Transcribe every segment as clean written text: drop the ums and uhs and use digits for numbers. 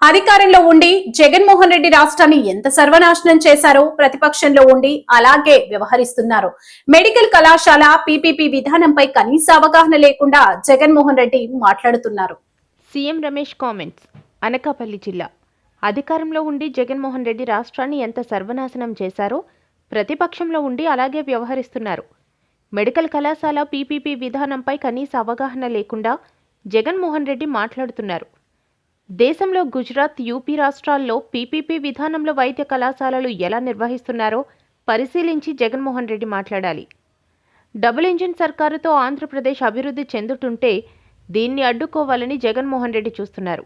అధికారంలో ఉండి జగన్మోహన్ రెడ్డి రాష్ట్రాన్ని ఎంత సర్వనాశనం చేశారో ప్రతిపక్షంలో ఉండి అలాగే వ్యవహరిస్తున్నారు. మెడికల్ కళాశాల పీపీపీ విధానంపై కనీస అవగాహన లేకుండా జగన్మోహన్ రెడ్డి మాట్లాడుతున్నారు. CM Ramesh comments. అనకాపల్లి జిల్లా అధికారంలో ఉండి జగన్మోహన్ రెడ్డి రాష్ట్రాన్ని ఎంత సర్వనాశనం చేశారో ప్రతిపక్షంలో ఉండి అలాగే వ్యవహరిస్తున్నారు. మెడికల్ కళాశాల పీపీపీ విధానంపై కనీస అవగాహన లేకుండా జగన్మోహన్ రెడ్డి మాట్లాడుతున్నారు. దేశంలో గుజరాత్, యూపీ రాష్ట్రాల్లో పీపీపీ విధానంలో వైద్య కళాశాలలు ఎలా నిర్వహిస్తున్నారో పరిశీలించి జగన్మోహన్ రెడ్డి మాట్లాడాలి. డబుల్ ఇంజిన్ సర్కారుతో ఆంధ్రప్రదేశ్ అభివృద్ధి చెందుతుంటే దీన్ని అడ్డుకోవాలని జగన్మోహన్ రెడ్డి చూస్తున్నారు.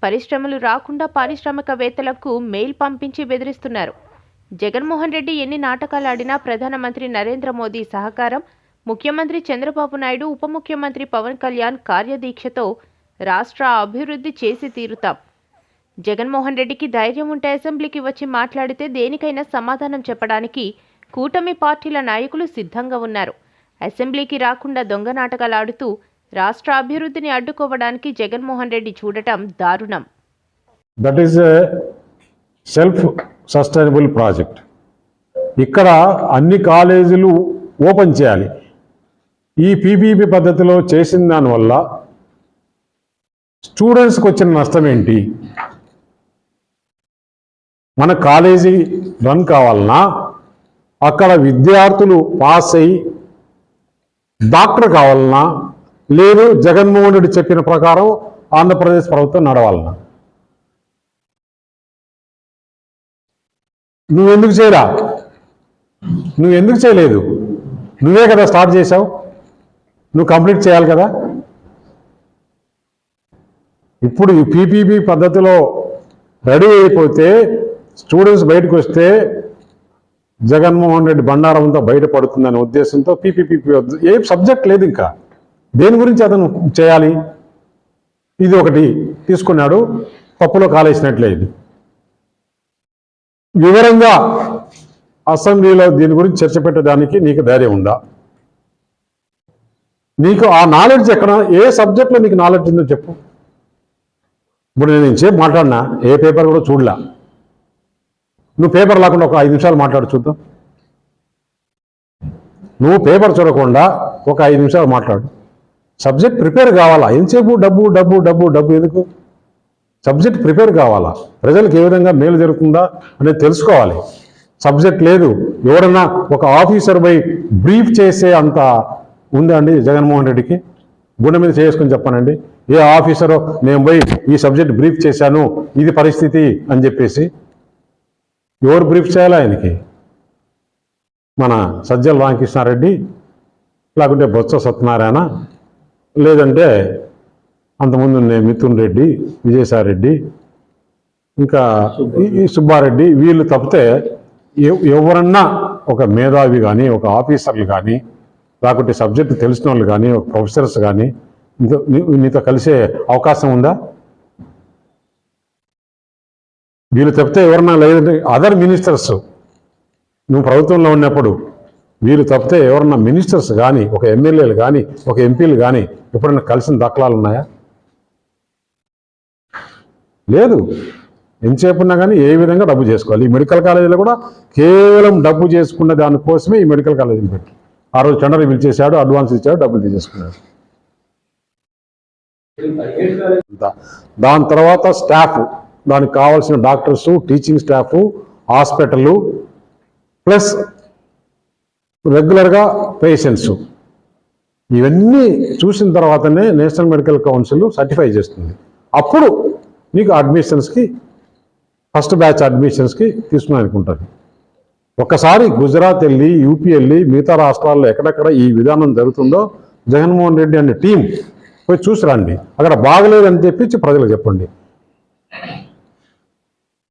పరిశ్రమలు రాకుండా పారిశ్రామికవేత్తలకు మెయిల్ పంపించి బెదిరిస్తున్నారు. జగన్మోహన్ రెడ్డి ఎన్ని నాటకాలు ఆడినా ప్రధానమంత్రి నరేంద్ర మోదీ సహకారం, ముఖ్యమంత్రి చంద్రబాబు నాయుడు, ఉప ముఖ్యమంత్రి పవన్ కళ్యాణ్ కార్యదీక్షతో రాష్ట్ర అభివృద్ధి చేసి తీరుతాం. జగన్మోహన్ రెడ్డికి ధైర్యం ఉంటే అసెంబ్లీకి వచ్చి మాట్లాడితే దేనికైనా సమాధానం చెప్పడానికి కూటమి పార్టీల నాయకులు సిద్ధంగా ఉన్నారు. అసెంబ్లీకి రాకుండా దొంగ నాటకాలు ఆడుతూ రాష్ట్ర అభివృద్ధిని అడ్డుకోవడానికి జగన్మోహన్ రెడ్డి చూడటం దారుణం. That is a self sustainable project. ఇక్కడ అన్ని కాలేజీలు ఓపెన్ చేయాలి. ఈ పీపీపీ పద్ధతిలో చేసిన దానివల్ల స్టూడెంట్స్కి వచ్చిన నష్టం ఏంటి? మన కాలేజీ రన్ కావాలన్నా అక్కడ విద్యార్థులు పాస్ అయ్యి డాక్టర్ కావాలన్నా లేదు జగన్మోహన్ రెడ్డి చెప్పిన ప్రకారం ఆంధ్రప్రదేశ్ ప్రభుత్వం నడవాలన్నా నువ్వెందుకు చేయరా? నువ్వెందుకు చేయలేదు? నువ్వే కదా స్టార్ట్ చేశావు, నువ్వు కంప్లీట్ చేయాలి కదా. ఇప్పుడు ఈ పీపీపీ పద్ధతిలో రెడీ అయిపోతే స్టూడెంట్స్ బయటకు వస్తే జగన్మోహన్ రెడ్డి బండారంతో బయటపడుతుందనే ఉద్దేశంతో పీపీపీ ఏ సబ్జెక్ట్ లేదు, ఇంకా దేని గురించి అతను చేయాలి? ఇది ఒకటి తీసుకున్నాడు, పప్పులో కాలేసినట్లే. ఇది వివరంగా అసెంబ్లీలో దీని గురించి చర్చ పెట్టడానికి నీకు ధైర్యం ఉందా? నీకు ఆ నాలెడ్జ్ ఎక్కడ? ఏ సబ్జెక్ట్లో నీకు నాలెడ్జ్ ఉందో చెప్పు. ఇప్పుడు నేను ఇంచేపు మాట్లాడినా ఏ పేపర్ కూడా చూడలా. నువ్వు పేపర్ లేకుండా ఒక 5 నిమిషాలు మాట్లాడు చూద్దాం. నువ్వు పేపర్ చూడకుండా ఒక 5 నిమిషాలు మాట్లాడు. సబ్జెక్ట్ ప్రిపేర్ కావాలా? ఎంతసేపు డబ్బు డబ్బు డబ్బు డబ్బు ఎందుకు? సబ్జెక్ట్ ప్రిపేర్ కావాలా? ప్రజలకు ఏ విధంగా మేలు జరుగుతుందా అనేది తెలుసుకోవాలి. సబ్జెక్ట్ లేదు. ఎవరన్నా ఒక ఆఫీసర్ పోయి బ్రీఫ్ చేసే అంత ఉందా అండి జగన్మోహన్ రెడ్డికి? గుండె మీద చేసుకొని చెప్పానండి, ఏ ఆఫీసరో నేను పోయి ఈ సబ్జెక్ట్ బ్రీఫ్ చేశాను, ఇది పరిస్థితి అని చెప్పేసి ఎవరు బ్రీఫ్ చేయాలి ఆయనకి? మన సజ్జల రామకృష్ణారెడ్డి, లేకుంటే బొత్స సత్యనారాయణ, లేదంటే అంతకుముందు మిథున్ రెడ్డి, విజయసాయిరెడ్డి, ఇంకా ఈ సుబ్బారెడ్డి, వీళ్ళు తప్పితే ఎవరన్నా ఒక మేధావి కానీ, ఒక ఆఫీసర్లు కానీ, లేకుంటే సబ్జెక్టు తెలిసిన వాళ్ళు కానీ, ఒక ప్రొఫెసర్స్ కానీ నీతో కలిసే అవకాశం ఉందా? వీళ్ళు తప్పితే ఎవరన్నా, లేదంటే అదర్ మినిస్టర్స్, నువ్వు ప్రభుత్వంలో ఉన్నప్పుడు వీళ్ళు తప్పితే ఎవరన్నా మినిస్టర్స్ కానీ, ఒక ఎమ్మెల్యేలు కానీ, ఒక ఎంపీలు కానీ ఎప్పుడన్నా కలిసిన దాఖలాలు ఉన్నాయా? లేదు. ఎంతసేపున్నా కానీ ఏ విధంగా డబ్బు చేసుకోవాలి. ఈ మెడికల్ కాలేజీలో కూడా కేవలం డబ్బు చేసుకున్న దానికోసమే ఈ మెడికల్ కాలేజీని పెట్టి ఆ రోజు టెండర్ పిలిచేశాడు, అడ్వాన్స్ ఇచ్చాడు, డబ్బులు తీసేసుకున్నాడు. దాని తర్వాత స్టాఫ్, దానికి కావాల్సిన doctors, teaching staff, hospital, plus రెగ్యులర్గా పేషెంట్స్, ఇవన్నీ చూసిన తర్వాతనే నేషనల్ మెడికల్ కౌన్సిల్ సర్టిఫై చేస్తుంది. అప్పుడు నీకు అడ్మిషన్స్కి, ఫస్ట్ బ్యాచ్ అడ్మిషన్స్కి తీసుకుని అనుకుంటుంది. ఒక్కసారి గుజరాత్ వెళ్ళి, యూపీ వెళ్ళి, మిగతా రాష్ట్రాల్లో ఎక్కడెక్కడ ఈ విధానం జరుగుతుందో జగన్మోహన్ రెడ్డి అనే టీం పోయి చూసి రండి. అక్కడ బాగలేదని తెప్పించి ప్రజలకు చెప్పండి.